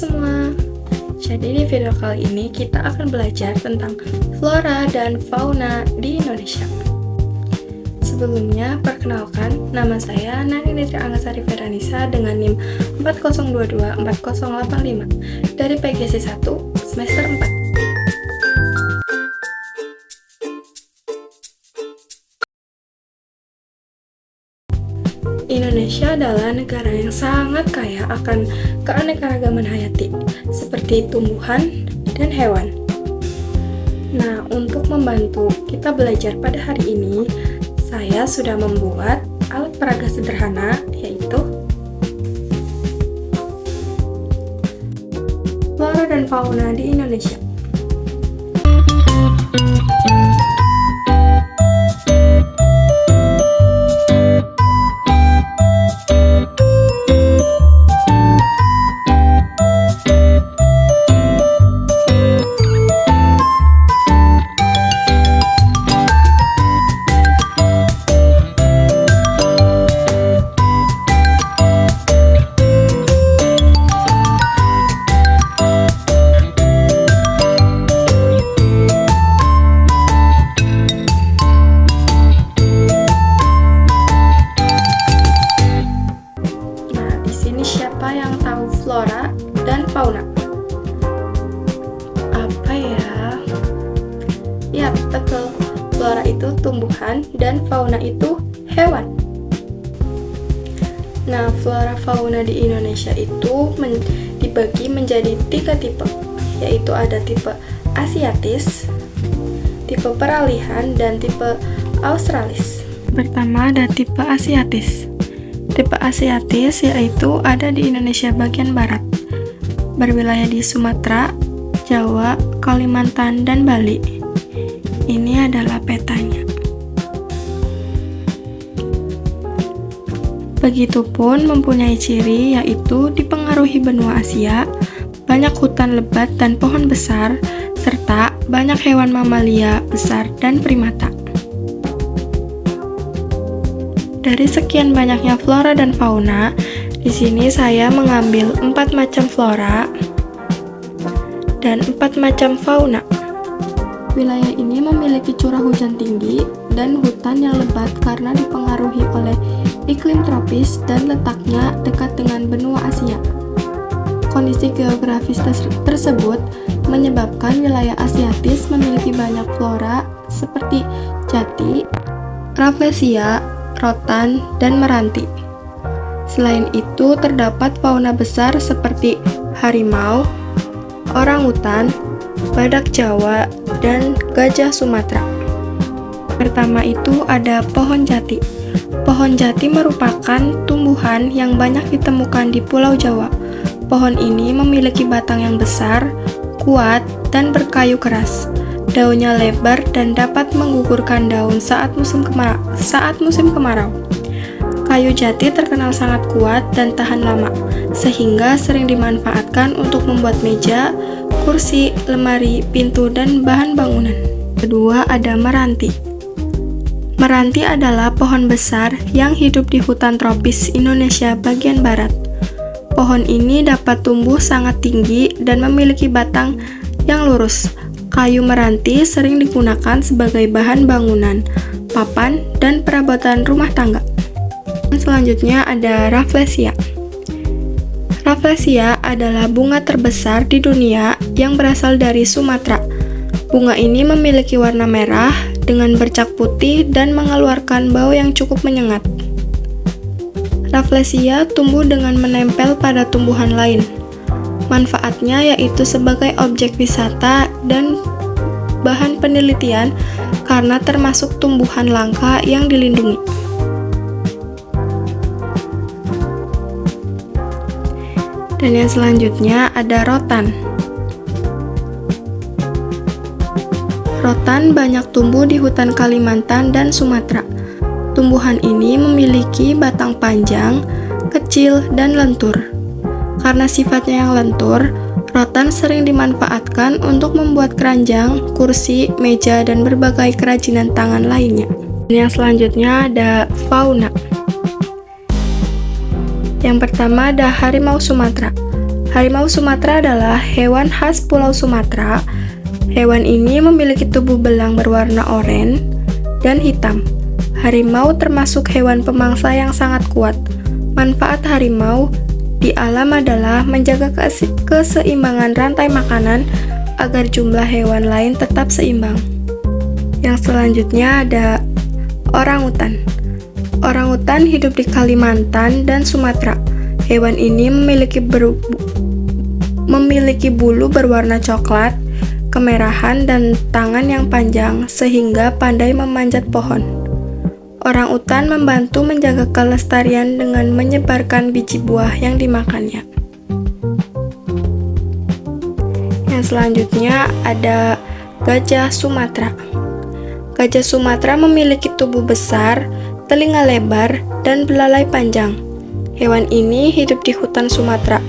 semua. Jadi di video kali ini kita akan belajar tentang flora dan fauna di Indonesia. Sebelumnya, perkenalkan, nama saya Nani Nitri Anggasari Feranisa dengan NIM 40224085 dari PGC 1 semester 4. Indonesia adalah negara yang sangat kaya akan keanekaragaman hayati, seperti tumbuhan dan hewan. Nah, untuk membantu kita belajar pada hari ini, saya sudah membuat alat peraga sederhana, yaitu flora dan fauna di Indonesia. Siapa yang tahu flora dan fauna? Apa ya? Ya, betul. Flora itu tumbuhan dan fauna itu hewan. Nah, flora fauna di Indonesia itu dibagi menjadi 3 tipe, yaitu ada tipe asiatis, tipe peralihan, dan tipe australis. Pertama ada tipe asiatis. Tipe asiatis yaitu ada di Indonesia bagian barat, berwilayah di Sumatera, Jawa, Kalimantan, dan Bali. Ini adalah petanya. Begitupun mempunyai ciri yaitu dipengaruhi benua Asia, banyak hutan lebat dan pohon besar, serta banyak hewan mamalia besar dan primata. Dari sekian banyaknya flora dan fauna, di sini saya mengambil 4 macam flora dan 4 macam fauna. Wilayah ini memiliki curah hujan tinggi dan hutan yang lebat karena dipengaruhi oleh iklim tropis dan letaknya dekat dengan benua Asia. Kondisi geografis tersebut menyebabkan wilayah asiatis memiliki banyak flora seperti jati, rafflesia, rotan, dan meranti. Selain itu, terdapat fauna besar seperti harimau, orangutan, badak Jawa, dan gajah Sumatera. Pertama itu ada pohon jati. Pohon jati merupakan tumbuhan yang banyak ditemukan di Pulau Jawa. Pohon ini memiliki batang yang besar, kuat, dan berkayu keras. Daunnya lebar dan dapat menggugurkan daun saat musim kemarau. Kayu jati terkenal sangat kuat dan tahan lama, sehingga sering dimanfaatkan untuk membuat meja, kursi, lemari, pintu, dan bahan bangunan. Kedua ada meranti. Meranti adalah pohon besar yang hidup di hutan tropis Indonesia bagian barat. Pohon ini dapat tumbuh sangat tinggi dan memiliki batang yang lurus. Kayu meranti sering digunakan sebagai bahan bangunan, papan, dan perabotan rumah tangga. Selanjutnya ada rafflesia. Rafflesia adalah bunga terbesar di dunia yang berasal dari Sumatera. Bunga ini memiliki warna merah dengan bercak putih dan mengeluarkan bau yang cukup menyengat. Rafflesia tumbuh dengan menempel pada tumbuhan lain. Manfaatnya yaitu sebagai objek wisata dan bahan penelitian karena termasuk tumbuhan langka yang dilindungi. Dan yang selanjutnya ada rotan. Rotan banyak tumbuh di hutan Kalimantan dan Sumatera. Tumbuhan ini memiliki batang panjang, kecil, dan lentur. Karena sifatnya yang lentur, rotan sering dimanfaatkan untuk membuat keranjang, kursi, meja, dan berbagai kerajinan tangan lainnya. Yang selanjutnya ada fauna. Yang pertama ada harimau Sumatera. Harimau Sumatera adalah hewan khas Pulau Sumatera. Hewan ini memiliki tubuh belang berwarna oranye dan hitam. Harimau termasuk hewan pemangsa yang sangat kuat. Manfaat harimau di alam adalah menjaga keseimbangan rantai makanan agar jumlah hewan lain tetap seimbang. Yang selanjutnya ada orangutan. Orangutan hidup di Kalimantan dan Sumatera. Hewan ini memiliki bulu berwarna coklat, kemerahan, dan tangan yang panjang sehingga pandai memanjat pohon. Orangutan membantu menjaga kelestarian dengan menyebarkan biji buah yang dimakannya. Yang selanjutnya ada gajah Sumatera. Gajah Sumatera memiliki tubuh besar, telinga lebar, dan belalai panjang. Hewan ini hidup di hutan Sumatera.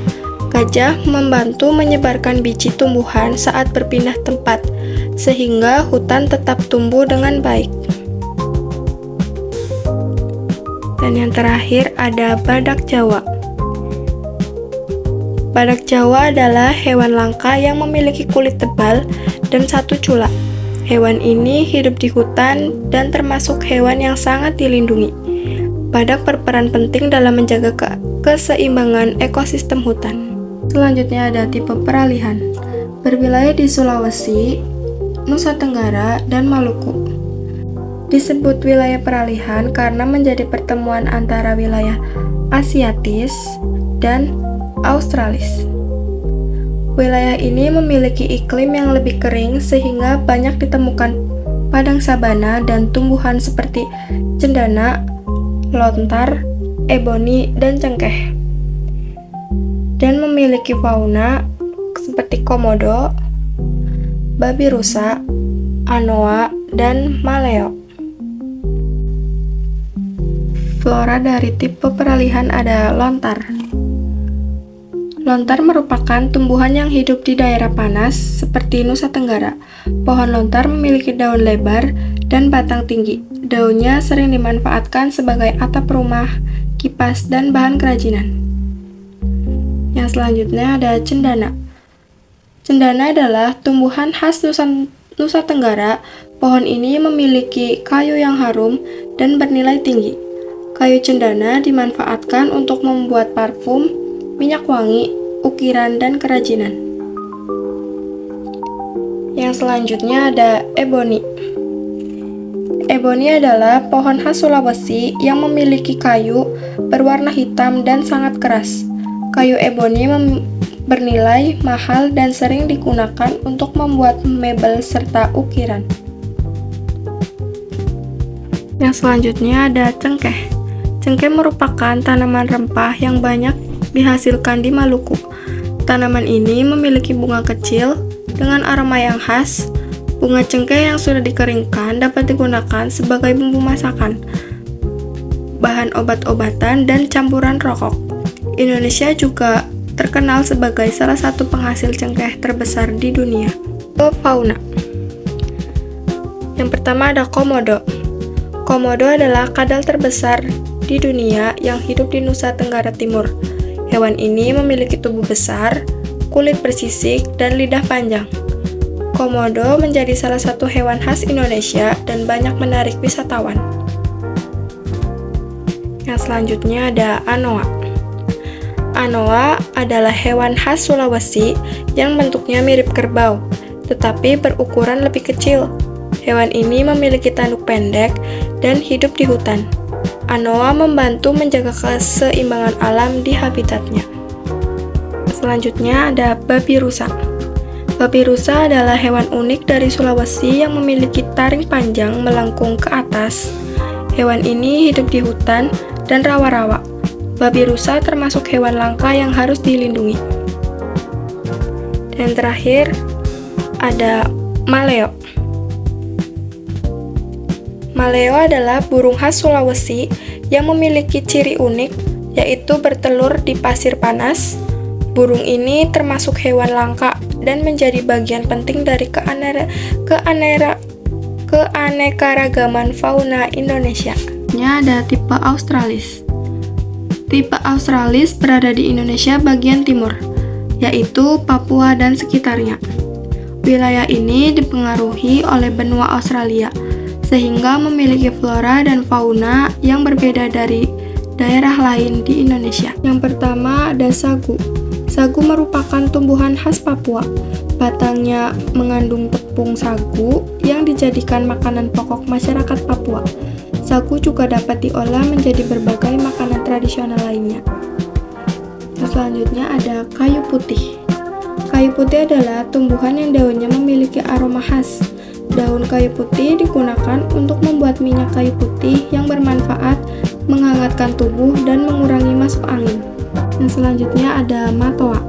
Gajah membantu menyebarkan biji tumbuhan saat berpindah tempat, sehingga hutan tetap tumbuh dengan baik. Dan yang terakhir ada badak Jawa. Badak Jawa adalah hewan langka yang memiliki kulit tebal dan satu cula. Hewan ini hidup di hutan dan termasuk hewan yang sangat dilindungi. Badak berperan penting dalam menjaga keseimbangan ekosistem hutan. Selanjutnya ada tipe peralihan. Berwilayah di Sulawesi, Nusa Tenggara, dan Maluku. Disebut wilayah peralihan karena menjadi pertemuan antara wilayah Asiatis dan Australis. Wilayah ini memiliki iklim yang lebih kering sehingga banyak ditemukan padang sabana dan tumbuhan seperti cendana, lontar, eboni, dan cengkeh. Dan memiliki fauna seperti komodo, babi rusa, anoa, dan maleo. Flora dari tipe peralihan ada lontar. Lontar merupakan tumbuhan yang hidup di daerah panas seperti Nusa Tenggara. Pohon lontar memiliki daun lebar dan batang tinggi. Daunnya sering dimanfaatkan sebagai atap rumah, kipas, dan bahan kerajinan. Yang selanjutnya ada cendana. Cendana adalah tumbuhan khas Nusa Tenggara. Pohon ini memiliki kayu yang harum dan bernilai tinggi. Kayu cendana dimanfaatkan untuk membuat parfum, minyak wangi, ukiran, dan kerajinan. Yang selanjutnya ada eboni. Eboni adalah pohon khas Sulawesi yang memiliki kayu berwarna hitam dan sangat keras. Kayu eboni bernilai mahal dan sering digunakan untuk membuat mebel serta ukiran. Yang selanjutnya ada cengkeh. Cengkeh merupakan tanaman rempah yang banyak dihasilkan di Maluku. Tanaman ini memiliki bunga kecil dengan aroma yang khas. Bunga cengkeh yang sudah dikeringkan dapat digunakan sebagai bumbu masakan, bahan obat-obatan, dan campuran rokok. Indonesia juga terkenal sebagai salah satu penghasil cengkeh terbesar di dunia. Fauna. Yang pertama ada komodo. Komodo adalah kadal terbesar di dunia yang hidup di Nusa Tenggara Timur. Hewan ini memiliki tubuh besar, kulit bersisik, dan lidah panjang. Komodo menjadi salah satu hewan khas Indonesia dan banyak menarik wisatawan. Yang selanjutnya ada anoa. Anoa adalah hewan khas Sulawesi yang bentuknya mirip kerbau, tetapi berukuran lebih kecil. Hewan ini memiliki tanduk pendek dan hidup di hutan. Anoa membantu menjaga keseimbangan alam di habitatnya. Selanjutnya ada babi rusa. Babi rusa adalah hewan unik dari Sulawesi yang memiliki taring panjang melengkung ke atas. Hewan ini hidup di hutan dan rawa-rawa. Babi rusa termasuk hewan langka yang harus dilindungi. Dan terakhir ada maleo. Maleo adalah burung khas Sulawesi yang memiliki ciri unik, yaitu bertelur di pasir panas. Burung ini termasuk hewan langka dan menjadi bagian penting dari keanekaragaman fauna Indonesia. Ada tipe Australis. Tipe Australis berada di Indonesia bagian timur. yaitu Papua dan sekitarnya. Wilayah ini dipengaruhi oleh benua Australia, sehingga memiliki flora dan fauna yang berbeda dari daerah lain di Indonesia. Yang pertama ada sagu. Sagu merupakan tumbuhan khas Papua. Batangnya mengandung tepung sagu yang dijadikan makanan pokok masyarakat Papua. Sagu juga dapat diolah menjadi berbagai makanan tradisional lainnya. Selanjutnya ada kayu putih. Kayu putih adalah tumbuhan yang daunnya memiliki aroma khas. Daun kayu putih digunakan untuk membuat minyak kayu putih yang bermanfaat, menghangatkan tubuh, dan mengurangi masuk angin. Yang selanjutnya ada matoa.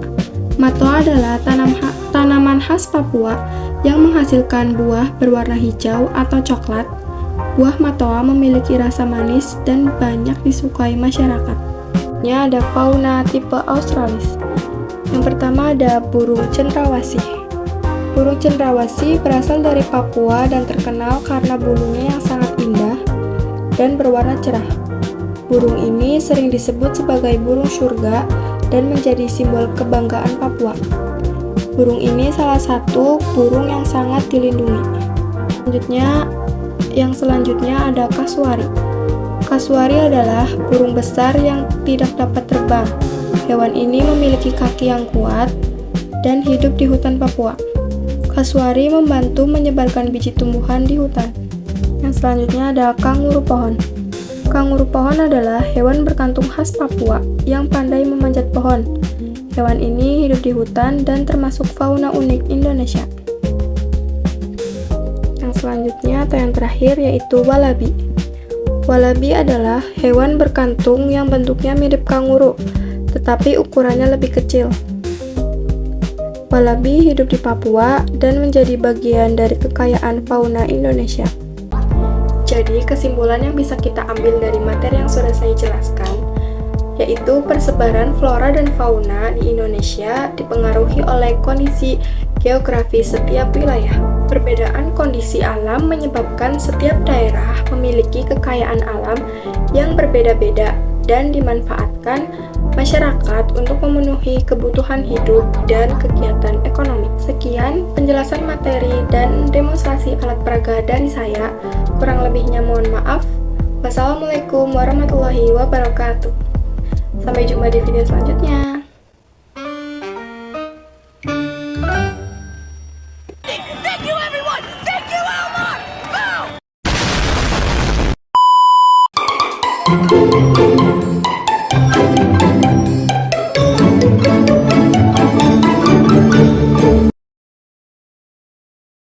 Matoa adalah tanaman khas Papua yang menghasilkan buah berwarna hijau atau coklat. Buah matoa memiliki rasa manis dan banyak disukai masyarakat. Ini ada fauna tipe Australis. Yang pertama ada burung cendrawasih. Burung cendrawasih berasal dari Papua dan terkenal karena bulunya yang sangat indah dan berwarna cerah. Burung ini sering disebut sebagai burung surga dan menjadi simbol kebanggaan Papua. Burung ini salah satu burung yang sangat dilindungi. Selanjutnya ada kasuari. Kasuari adalah burung besar yang tidak dapat terbang. Hewan ini memiliki kaki yang kuat dan hidup di hutan Papua. Kasuari membantu menyebarkan biji tumbuhan di hutan. Yang selanjutnya ada kanguru pohon. Kanguru pohon adalah hewan berkantung khas Papua yang pandai memanjat pohon. Hewan ini hidup di hutan dan termasuk fauna unik Indonesia. Yang selanjutnya atau yang terakhir yaitu walabi. Walabi adalah hewan berkantung yang bentuknya mirip kanguru, tetapi ukurannya lebih kecil. Walabi hidup di Papua dan menjadi bagian dari kekayaan fauna Indonesia. Jadi, kesimpulan yang bisa kita ambil dari materi yang sudah saya jelaskan, yaitu persebaran flora dan fauna di Indonesia dipengaruhi oleh kondisi geografis setiap wilayah. Perbedaan kondisi alam menyebabkan setiap daerah memiliki kekayaan alam yang berbeda-beda dan dimanfaatkan masyarakat untuk memenuhi kebutuhan hidup dan kegiatan ekonomi. Sekian penjelasan materi dan demonstrasi alat peraga dari saya. Kurang lebihnya mohon maaf. Wassalamualaikum warahmatullahi wabarakatuh. Sampai jumpa di video selanjutnya. Thank you, Elmar! Boom!